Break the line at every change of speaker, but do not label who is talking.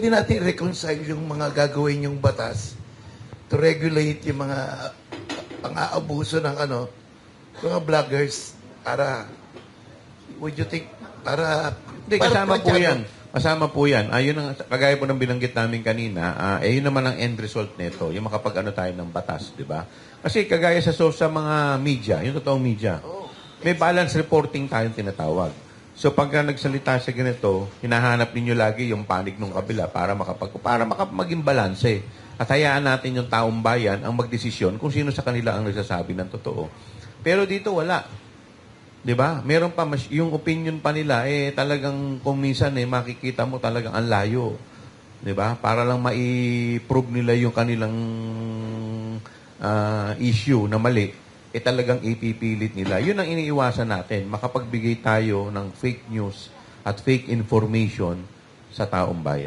pwede natin reconcile yung mga gagawin yung batas to regulate yung mga pang-aabuso ng mga vloggers para, would you think, para...
Hindi, kasama po yan. Kasama po yan. Yun ang, kagaya po ng binanggit namin kanina, yun naman ang end result nito, yung makapag-ano tayo ng batas, di ba? Kasi kagaya sa mga media, yung totoong media, may balance reporting tayong tinatawag. So pagka nagsalita sa ganito, hinahanap ninyo lagi yung panig ng kabila para maging balanse. At hayaan natin yung taong bayan ang magdesisyon kung sino sa kanila ang nagsasabi ng totoo. Pero dito wala. 'Di ba? Meron pa yung opinion pa nila talagang kung minsan makikita mo talagang ang layo. 'Di ba? Para lang mai-prove nila yung kanilang issue na mali, talagang ipipilit nila. Yun ang iniiwasan natin, makapagbigay tayo ng fake news at fake information sa taong bayan.